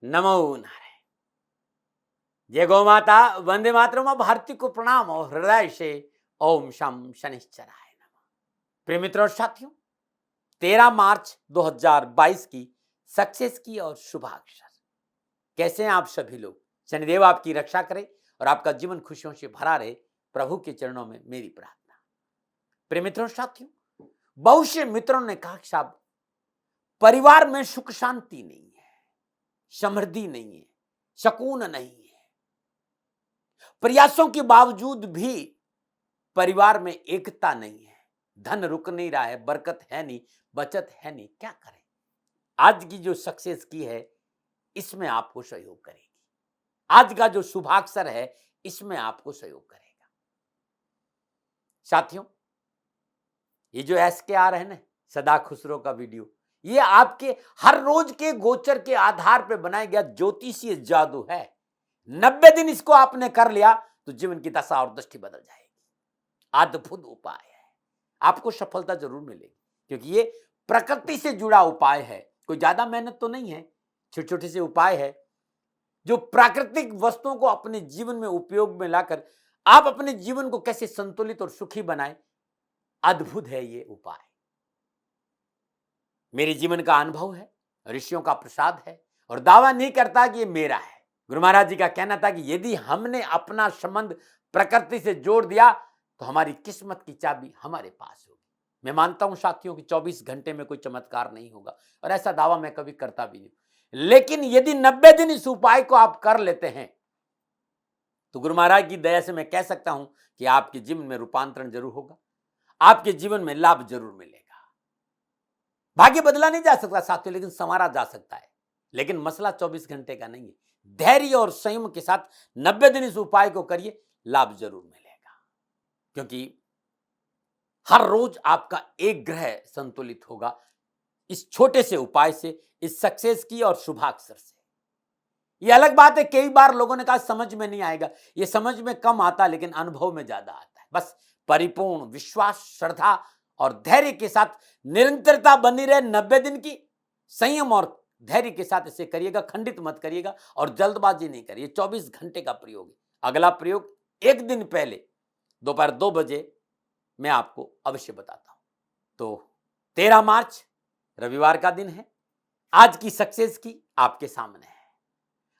नमो नारायण। जय गौ माता, वंदे मातरम। भारती को प्रणाम और हृदय से ओम शम शनिश्चराय नमः। प्रिय मित्रों और साथियों, 13 मार्च 2022 की सक्सेस की और शुभाक्षर। कैसे हैं आप सभी लोग? शनिदेव आपकी रक्षा करे और आपका जीवन खुशियों से भरा रहे, प्रभु के चरणों में मेरी प्रार्थना। प्रिय मित्रों और साथियों, बहुत से मित्रों ने कहा कि साहब, परिवार में सुख शांति नहीं है, समृद्धि नहीं है, सुकून नहीं है, प्रयासों के बावजूद भी परिवार में एकता नहीं है, धन रुक नहीं रहा है, बरकत है नहीं, बचत है नहीं, क्या करें? आज की जो सक्सेस की है इसमें आपको सहयोग करेगी। आज का जो शुभाक्षर है इसमें आपको सहयोग करेगा। साथियों, ये जो SKR है ना, सदा खुसरो का वीडियो, ये आपके हर रोज के गोचर के आधार पर बनाया गया ज्योतिषीय जादू है। 90 दिन इसको आपने कर लिया तो जीवन की दशा और दृष्टि बदल जाएगी। अद्भुत उपाय है, आपको सफलता जरूर मिलेगी, क्योंकि ये प्रकृति से जुड़ा उपाय है। कोई ज्यादा मेहनत तो नहीं है, छोटे छोटे से उपाय है जो प्राकृतिक वस्तुओं को अपने जीवन में उपयोग में लाकर आप अपने जीवन को कैसे संतुलित और सुखी बनाएं। अद्भुत है ये उपाय। मेरे जीवन का अनुभव है, ऋषियों का प्रसाद है, और दावा नहीं करता कि ये मेरा है। गुरु महाराज जी का कहना था कि यदि हमने अपना संबंध प्रकृति से जोड़ दिया तो हमारी किस्मत की चाबी हमारे पास होगी। मैं मानता हूं साथियों कि 24 घंटे में कोई चमत्कार नहीं होगा, और ऐसा दावा मैं कभी करता भी नहीं, लेकिन यदि 90 दिन इस उपाय को आप कर लेते हैं तो गुरु महाराज की दया से मैं कह सकता हूं कि आपके जीवन में रूपांतरण जरूर होगा, आपके जीवन में लाभ जरूर मिलेगा। भाग्य बदला नहीं जा सकता साथियों, लेकिन संवारा जा सकता है। लेकिन मसला 24 घंटे का नहीं है। धैर्य और संयम के साथ 90 दिन इस उपाय को करिए, लाभ जरूर मिलेगा। क्योंकि हर रोज आपका एक ग्रह संतुलित होगा इस छोटे से उपाय से, इस सक्सेस की और शुभाक्षर से। ये अलग बात है, कई बार लोगों ने कहा समझ में नहीं आएगा। ये समझ में कम आता, लेकिन अनुभव में ज्यादा आता है। बस परिपूर्ण विश्वास, श्रद्धा और धैर्य के साथ निरंतरता बनी रहे 90 दिन की, संयम और धैर्य के साथ इसे करिएगा, खंडित मत करिएगा और जल्दबाजी नहीं करिए। 24 घंटे का प्रयोग है। अगला प्रयोग एक दिन पहले दोपहर 2 बजे मैं आपको अवश्य बताता हूं। तो 13 मार्च रविवार का दिन है। आज की सक्सेस की आपके सामने है।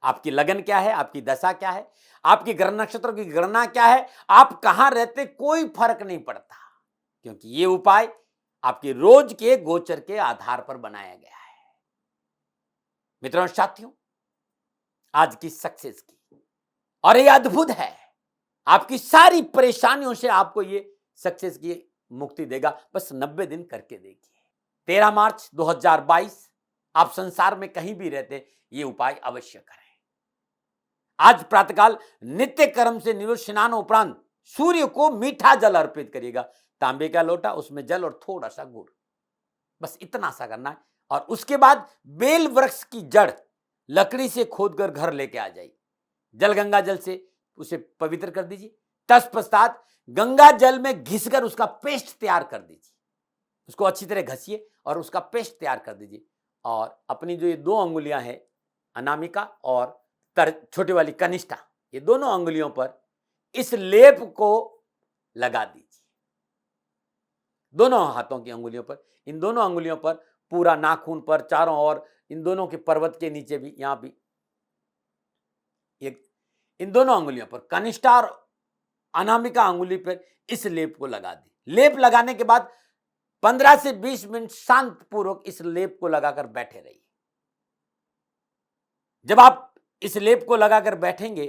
आपकी लगन क्या है, आपकी दशा क्या है, आपकी ग्रह नक्षत्रों की गणना क्या है, आप कहां रहते, कोई फर्क नहीं पड़ता, क्योंकि ये उपाय आपके रोज के गोचर के आधार पर बनाया गया है। मित्रों साथियों, आज की सक्सेस की, और ये अद्भुत है, आपकी सारी परेशानियों से आपको ये सक्सेस की मुक्ति देगा। बस 90 दिन करके देखिए। 13 मार्च 2022 आप संसार में कहीं भी रहते, ये उपाय अवश्य करें। आज प्रातःकाल नित्य कर्म से निवृत्त स्नान उपरांत सूर्य को मीठा जल अर्पित करिएगा। तांबे का लोटा, उसमें जल और थोड़ा सा गुड़, बस इतना सा करना है। और उसके बाद बेल वृक्ष की जड़ लकड़ी से खोदकर घर लेके आ जाइए। जल गंगा जल से उसे पवित्र कर दीजिए। तत्पश्चात गंगा जल में घिसकर उसका पेस्ट तैयार कर दीजिए। उसको अच्छी तरह घसिए और उसका पेस्ट तैयार कर दीजिए। और अपनी जो ये 2 अंगुलियां हैं, अनामिका और छोटी वाली कनिष्ठा, ये दोनों अंगुलियों पर इस लेप को लगा दीजिए। दोनों हाथों की अंगुलियों पर, इन दोनों अंगुलियों पर, पूरा नाखून पर, चारों ओर, इन दोनों के पर्वत के नीचे भी, यहां भी, इन दोनों अंगुलियों पर, कनिष्ठा और अनामिका अंगुली पर इस लेप को लगा दी। लेप लगाने के बाद 15 से 20 मिनट शांत पूर्वक इस लेप को लगाकर बैठे रहिए। जब आप इस लेप को लगाकर बैठेंगे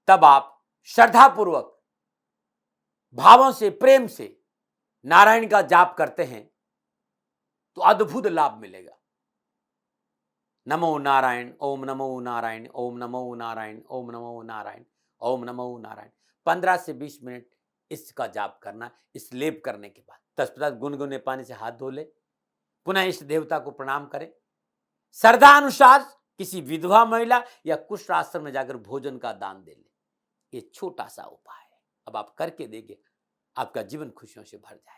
तब आप श्रद्धापूर्वक, भावों से, प्रेम से नारायण का जाप करते हैं तो अद्भुत लाभ मिलेगा। नमो नारायण, ओम नमो नारायण, ओम नमो नारायण, ओम नमो नारायण, ओम नमो नारायण। 15 से 20 मिनट इसका जाप करना। इस लेप करने के बाद तत्पश्चात गुनगुने पानी से हाथ धो ले, पुनः इष्ट देवता को प्रणाम करें। श्रद्धा अनुसार किसी विधवा महिला या कुष्ठ आश्रम में जाकर भोजन का दान दे ले। ये छोटा सा उपाय है, अब आप करके देखिए, आपका जीवन खुशियों से भर जाएगा।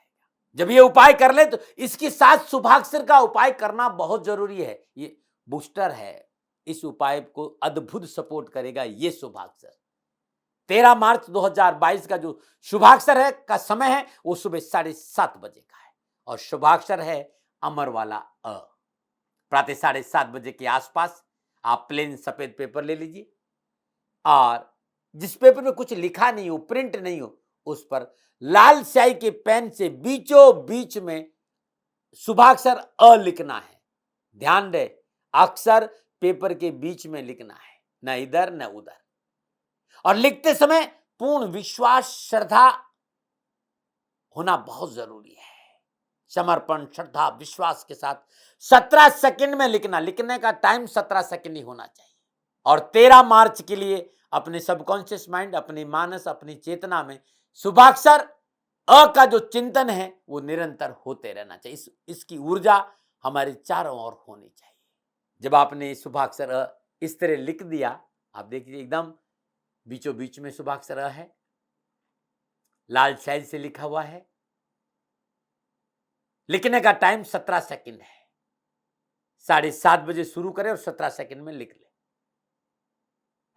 जब ये उपाय कर ले तो इसके साथ शुभाक्षर का उपाय करना बहुत जरूरी है। ये बूस्टर है, इस उपाय को अद्भुत सपोर्ट करेगा ये शुभाक्षर। 13 मार्च 2022 का जो शुभाक्षर है का समय है वो सुबह 7:30 बजे का है और शुभाक्षर है अमर वाला अ। प्रातः 7:30 बजे के आसपास आप प्लेन सफेद पेपर ले लीजिए और जिस पेपर में कुछ लिखा नहीं हो, प्रिंट नहीं हो, उस पर लाल स्याही के पेन से बीचों बीच में शुभाक्षर अ लिखना है। ध्यान दे, अक्षर पेपर के बीच में लिखना है, न इधर न उधर। और लिखते समय पूर्ण विश्वास श्रद्धा होना बहुत जरूरी है। समर्पण, श्रद्धा, विश्वास के साथ 17 सेकंड में लिखना। लिखने का टाइम 17 सेकंड ही होना चाहिए। और 13 मार्च के लिए अपने सबकॉन्शियस माइंड, अपनी मानस, अपनी चेतना में शुभाक्षर अ का जो चिंतन है वो निरंतर होते रहना चाहिए। इसकी ऊर्जा हमारे चारों ओर होनी चाहिए। जब आपने शुभाक्षर अ इस तरह लिख दिया, आप देखिए एकदम बीचों बीच में शुभाक्षर अ है, लाल स्याही से लिखा हुआ है। लिखने का टाइम 17 सेकंड है। 7:30 बजे शुरू करें और 17 सेकंड में लिख लें।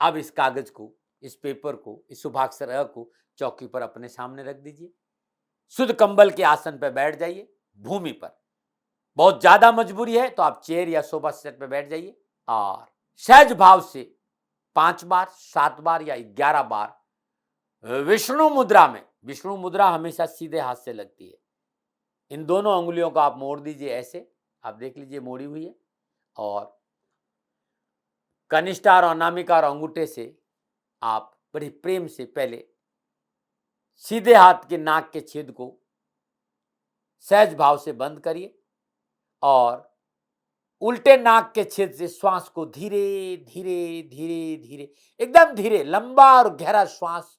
अब इस कागज को, इस पेपर को, इस शुभाक्षर अ को चौकी पर अपने सामने रख दीजिए। शुद्ध कंबल के आसन पर बैठ जाइए, भूमि पर। बहुत ज्यादा मजबूरी है तो आप चेयर या सोफा सेट पर बैठ जाइए और सहज भाव से 5 बार, 7 बार या 11 बार विष्णु मुद्रा में। विष्णु मुद्रा हमेशा सीधे हाथ से लगती है। इन दोनों अंगुलियों को आप मोड़ दीजिए ऐसे, आप देख लीजिए मोड़ी हुई है। और कनिष्ठा और अनामिका और अंगूठे से आप बड़े प्रेम से पहले सीधे हाथ के नाक के छेद को सहज भाव से बंद करिए और उल्टे नाक के छेद से श्वास को धीरे धीरे धीरे धीरे, एकदम धीरे, लंबा और गहरा श्वास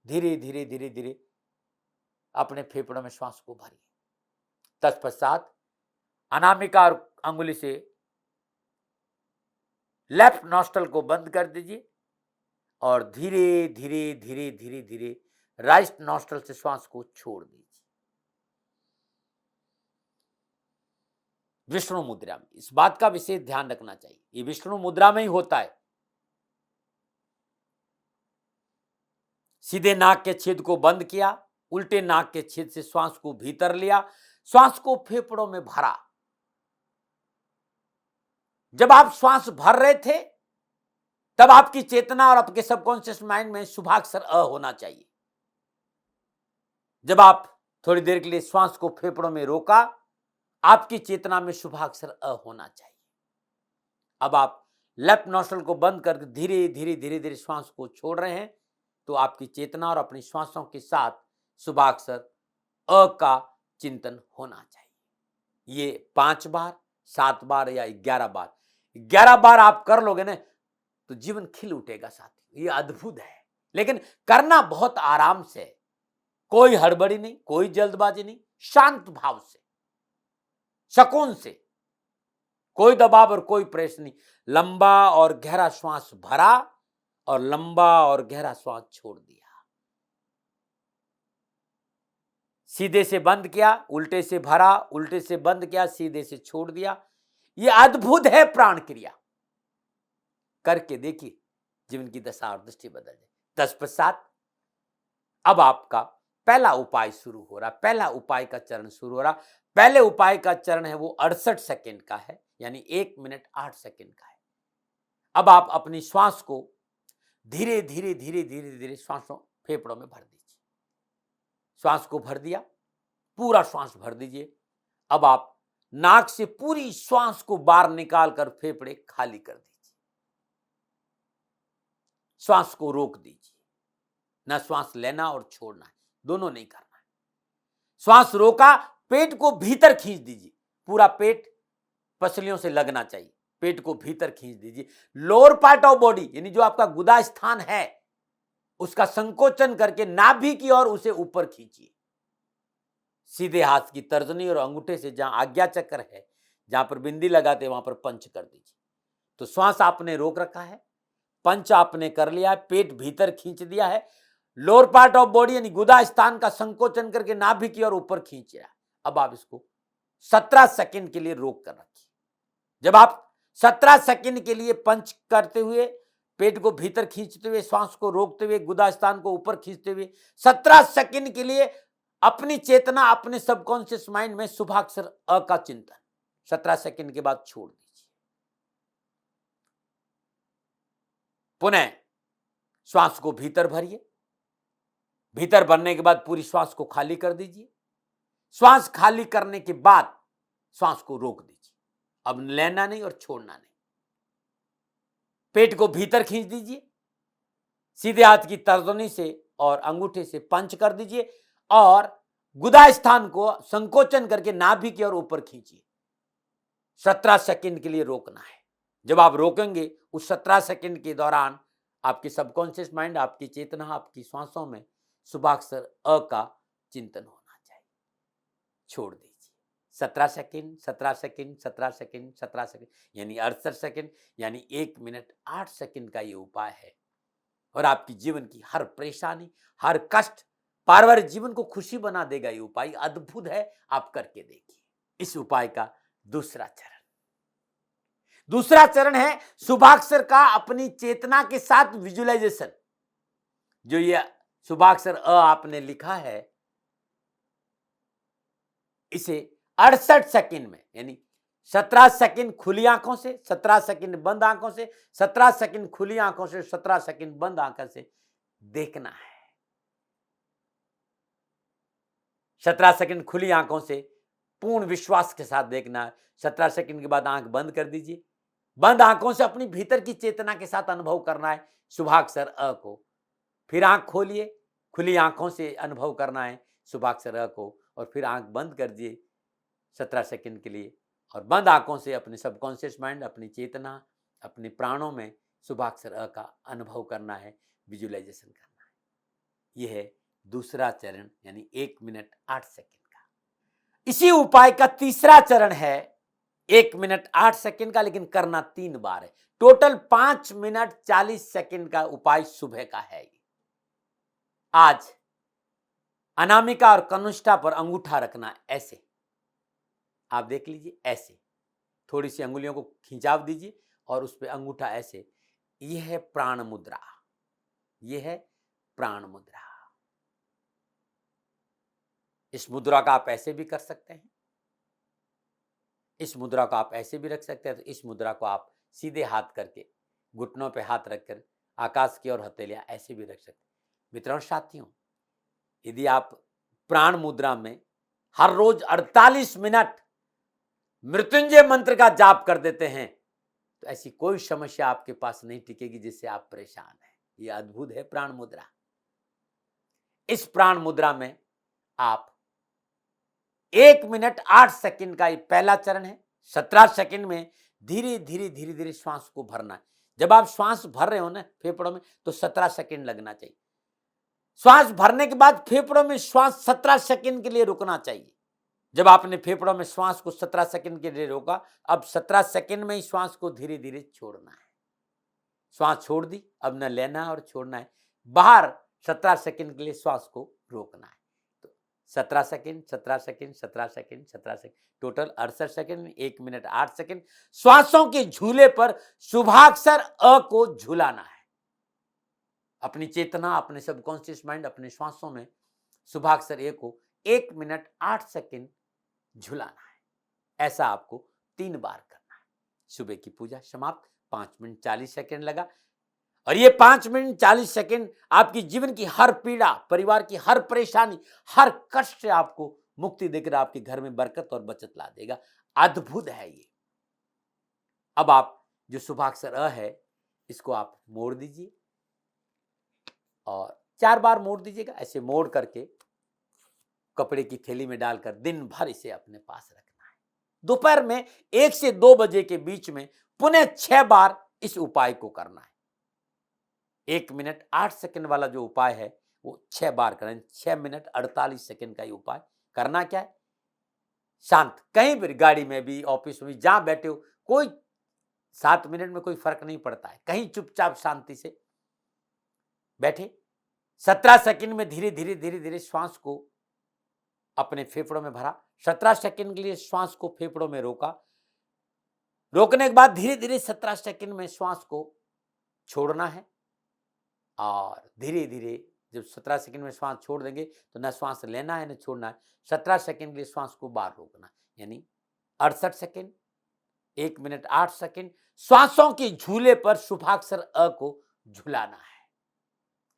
धीरे धीरे धीरे धीरे अपने फेफड़ों में श्वास को भरिए। तत्पश्चात अनामिका और अंगुली से लेफ्ट नॉस्ट्रल को बंद कर दीजिए और धीरे धीरे धीरे धीरे धीरे राइट नॉस्ट्रल से श्वास को छोड़ दीजिए। विष्णु मुद्रा में इस बात का विशेष ध्यान रखना चाहिए, ये विष्णु मुद्रा में ही होता है। सीधे नाक के छेद को बंद किया, उल्टे नाक के छेद से श्वास को भीतर लिया, श्वास को फेफड़ों में भरा। जब आप श्वास भर रहे थे तब आपकी चेतना और आपके सबकॉन्शियस माइंड में शुभाक्षर अ होना चाहिए। जब आप थोड़ी देर के लिए श्वास को फेफड़ों में रोका, आपकी चेतना में शुभाक्षर अ होना चाहिए। अब आप लेफ्ट नॉस्ट्रल को बंद करके धीरे धीरे धीरे धीरे श्वास को छोड़ रहे हैं, तो आपकी चेतना और अपनी श्वासों के साथ शुभाक्षर अ का चिंतन होना चाहिए। ये 5 बार, 7 बार या 11 बार, 11 बार आप कर लोगे ना तो जीवन खिल उठेगा साथी। ये अद्भुत है, लेकिन करना बहुत आराम से, कोई हड़बड़ी नहीं, कोई जल्दबाजी नहीं, शांत भाव से, सुकून से, कोई दबाव और कोई प्रेशर नहीं। लंबा और गहरा श्वास भरा और लंबा और गहरा श्वास छोड़ दिया। सीधे से बंद किया, उल्टे से भरा, उल्टे से बंद किया, सीधे से छोड़ दिया। यह अद्भुत है प्राण क्रिया। करके देखिए, जीवन की दशा और दृष्टि बदल जाए। तत्पश्चात अब आपका पहला उपाय शुरू हो रहा, पहला उपाय का चरण शुरू हो रहा। पहले उपाय का चरण है वो 68 सेकंड का है, यानी 1 मिनट 8 सेकंड का है। अब आप अपनी श्वास को धीरे धीरे धीरे धीरे धीरे श्वासों फेफड़ों में भर दीजिए। श्वास को भर दिया, पूरा श्वास भर दीजिए। अब आप नाक से पूरी श्वास को बाहर निकालकर फेफड़े खाली कर दीजिए। श्वास को रोक दीजिए, ना श्वास लेना और छोड़ना है, दोनों नहीं करना है। श्वास रोका, पेट को भीतर खींच दीजिए। पूरा पेट पसलियों से लगना चाहिए, पेट को भीतर खींच दीजिए। लोअर पार्ट ऑफ बॉडी यानी जो आपका गुदा स्थान है उसका संकोचन करके नाभि की ओर उसे ऊपर खींचिए। सीधे हाथ की तर्जनी और अंगूठे से जहां आज्ञा चक्र है, जहां पर बिंदी लगाते वहां पर पंच कर दीजिए। तो श्वास आपने रोक रखा है, पंच आपने कर लिया है, पेट भीतर खींच दिया है। लोअर पार्ट ऑफ बॉडी यानी गुदा स्थान का संकोचन करके नाभि की ओर ऊपर खींच रहा है। अब आप इसको 17 सेकंड के लिए रोक कर रखिए। जब आप 17 सेकंड के लिए पंच करते हुए, पेट को भीतर खींचते हुए, श्वास को रोकते हुए, गुदा स्थान को ऊपर खींचते हुए 17 सेकंड के लिए अपनी चेतना अपने सबकॉन्शियस माइंड में शुभाक्षर अ का चिंतन। 17 सेकंड के बाद छोड़ दीजिए। पुनः श्वास को भीतर भरिए। भीतर भरने के बाद पूरी श्वास को खाली कर दीजिए। श्वास खाली करने के बाद श्वास को रोक दीजिए। अब लेना नहीं और छोड़ना नहीं। पेट को भीतर खींच दीजिए। सीधे हाथ की तर्जनी से और अंगूठे से पंच कर दीजिए और गुदा स्थान को संकोचन करके नाभि की ओर ऊपर खींचिए। 17 सेकंड के लिए रोकना है। जब आप रोकेंगे उस 17 सेकंड के दौरान आपकी सबकॉन्शियस माइंड, आपकी चेतना, आपकी श्वासों में शुभाक्षर अ का चिंतन होना चाहिए। छोड़ दीजिए। 17 सेकंड, 17 सेकंड, 17 सेकंड, 17 सेकंड, यानी 68 सेकंड, यानी 1 मिनट 8 सेकंड का ये उपाय है और आपकी जीवन की हर परेशानी, हर कष्ट, पारिवारिक जीवन को खुशी बना देगा। ये उपाय अद्भुत है, आप करके देखिए। इस उपाय का दूसरा चरण है शुभाक्षर का अपनी चेतना के साथ विजुअलाइजेशन। जो ये शुभाक्षर अ आपने लिखा है, इसे 68 सेकंड में, यानी 17 सेकंड खुली आंखों से, 17 सेकंड बंद आंखों से, 17 सेकंड खुली आंखों से, 17 सेकंड बंद आंखों से देखना है। 17 सेकंड खुली आंखों से पूर्ण विश्वास के साथ देखना है। 17 सेकंड के बाद आंख बंद कर दीजिए। बंद आंखों से अपनी भीतर की चेतना के साथ अनुभव करना है शुभाक्षर अ को। फिर आंख खोलिए, खुली आंखों से अनुभव करना है शुभाक्षर अ को और फिर आंख बंद कर दिए 17 सेकंड के लिए और बंद आंखों से अपने सबकॉन्शियस माइंड, अपनी चेतना, अपने प्राणों में शुभाक्षर अ का अनुभव करना है, विजुअलाइजेशन करना है। यह है दूसरा चरण, यानी 1 मिनट 8 सेकंड का। इसी उपाय का तीसरा चरण है 1 मिनट 8 सेकंड का, लेकिन करना 3 बार है। टोटल 5 मिनट 40 सेकंड का उपाय सुबह का है। आज अनामिका और कनिष्ठा पर अंगूठा रखना, ऐसे आप देख लीजिए, ऐसे थोड़ी सी अंगुलियों को खिंचाव दीजिए और उस पर अंगूठा ऐसे। यह है प्राण मुद्रा, यह है प्राण मुद्रा। इस मुद्रा का आप ऐसे भी कर सकते हैं, इस मुद्रा को आप ऐसे भी रख सकते हैं। तो इस मुद्रा को आप सीधे हाथ करके घुटनों पे हाथ रखकर आकाश की ओर हथेलियां ऐसे भी रख सकते हैं। मित्रों, साथियों, यदि आप प्राण मुद्रा में हर रोज 48 मिनट मृत्युंजय मंत्र का जाप कर देते हैं तो ऐसी कोई समस्या आपके पास नहीं टिकेगी जिससे आप परेशान हैं। ये अद्भुत है प्राण मुद्रा। इस प्राण मुद्रा में आप 1 मिनट 8 सेकंड का ये पहला चरण है। 17 सेकंड में धीरे धीरे धीरे धीरे श्वास को भरना है। जब आप श्वास भर रहे हो ना फेफड़ों में, तो 17 सेकंड लगना चाहिए। श्वास भरने के बाद फेफड़ों में श्वास 17 सेकंड के लिए रुकना चाहिए। जब आपने फेफड़ों में श्वास को 17 सेकंड के लिए रोका, अब 17 सेकंड में ही श्वास को धीरे धीरे छोड़ना है। श्वास छोड़ दी, अब न लेना और छोड़ना है। बाहर 17 सेकंड के लिए श्वास को रोकना है। तो 17 second, 17 second, 17 second, 17 second, total 68 second में 1 मिनट 8 सेकंड श्वासों के झूले पर शुभाक्षर अ को झूलाना है। अपनी चेतना, अपने सबकॉन्शियस माइंड, अपने श्वासों में शुभाक्षर ए को 1 मिनट 8 सेकंड झुलाना है। ऐसा आपको 3 बार करना है। सुबह की पूजा समाप्त। 5 मिनट 40 सेकंड लगा और ये 5 मिनट 40 सेकंड आपकी जीवन की हर पीड़ा, परिवार की हर परेशानी, हर कष्ट से आपको मुक्ति देकर आपके घर में बरकत और बचत ला देगा। अद्भुत है ये। अब आप जो शुभाक्षर अ है इसको आप मोड़ दीजिए और 4 बार मोड़ दीजिएगा। ऐसे मोड़ करके कपड़े की थैली में डालकर दिन भर इसे अपने पास रखना है। दोपहर में 1 से 2 बजे के बीच में पुनः 6 बार इस उपाय को करना है। 1 मिनट 8 सेकंड वाला जो उपाय है वो 6 बार करें। 6 मिनट 48 सेकंड का ये उपाय करना क्या है? शांत, कहीं भी, गाड़ी में भी, ऑफिस में भी, जहां बैठे हो, कोई 7 मिनट में कोई फर्क नहीं पड़ता है। कहीं चुपचाप शांति से बैठे 17 सेकंड में धीरे धीरे धीरे धीरे श्वास को अपने फेफड़ों में भरा। 17 सेकंड के लिए श्वास को फेफड़ों में रोका। रोकने के बाद धीरे धीरे 17 सेकंड में श्वास को छोड़ना है और धीरे धीरे जब 17 सेकंड में श्वास छोड़ देंगे तो ना श्वास लेना है ना छोड़ना है। 17 सेकंड के लिए श्वास को बाहर रोकना, यानी 68 सेकंड, 1 मिनट 8 सेकंड श्वासों के झूले पर शुभाक्षर अ को झुलाना है।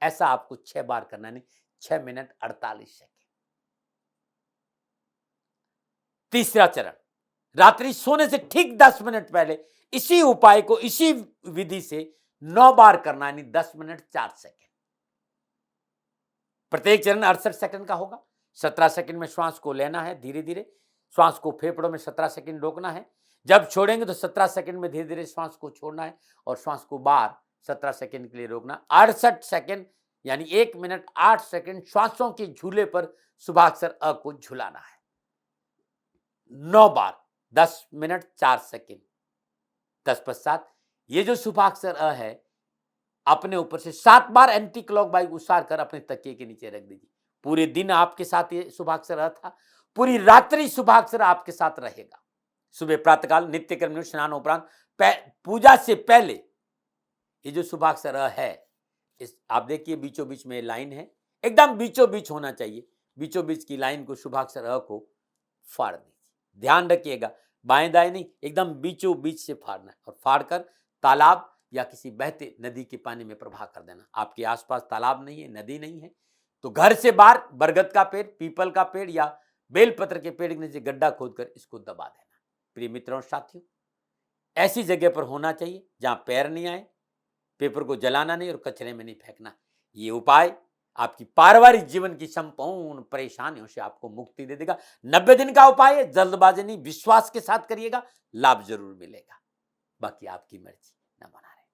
ऐसा आपको 6 बार करना, नहीं 6 मिनट 48 सेकंड। तीसरा चरण, रात्रि सोने से ठीक 10 मिनट पहले इसी उपाय को इसी विधि से 9 बार करना, यानी 10 मिनट 4 सेकंड। प्रत्येक चरण 68 सेकंड का होगा। 17 सेकंड में श्वास को लेना है, धीरे धीरे श्वास को फेफड़ों में 17 सेकंड रोकना है। जब छोड़ेंगे तो 17 सेकंड में धीरे धीरे श्वास को छोड़ना है और श्वास को बाहर 17 सेकंड के लिए रोकना। 68 सेकंड यानी 1 मिनट 8 सेकंड श्वासों के झूले पर शुभाक्षर अ को झुलाना है। 9 बार 10 मिनट 4 सेकंड। तत्पश्चात ये जो शुभाक्षर अ है अपने ऊपर से 7 बार एंटी क्लॉकवाइज उछाल कर अपने तकिए के नीचे रख दीजिए। पूरे दिन आपके साथ ये शुभाक्षर अ था, पूरी रात्रि शुभाक्षर आपके साथ रहेगा। सुबह प्रातःकाल नित्य कर्म स्नान उपरांत पूजा से पहले ये जो शुभाक्षर अ है, इस आप देखिए बीचों बीच में लाइन है, एकदम बीचों बीच होना चाहिए। बीचों बीच की लाइन को शुभाक्षर अ को फाड़ दीजिए। ध्यान रखिएगा, बाएं दाएं नहीं, एकदम बीचों बीच से फाड़ना है और फाड़कर तालाब या किसी बहते नदी के पानी में प्रवाह कर देना। आपके आसपास तालाब नहीं है, नदी नहीं है, तो घर से बाहर बरगद का पेड़, पीपल का पेड़ या बेलपत्र के पेड़ के नीचे गड्ढा खोदकर इसको दबा देना। प्रिय मित्रों साथियों, ऐसी जगह पर होना चाहिए जहां पैर नहीं आए, पेपर को जलाना नहीं और कचरे में नहीं फेंकना। ये उपाय आपकी पारिवारिक जीवन की संपूर्ण परेशानियों से आपको मुक्ति दे देगा। 90 दिन का उपाय है, जल्दबाजी नहीं, विश्वास के साथ करिएगा, लाभ जरूर मिलेगा। बाकी आपकी मर्जी, न बना रहे।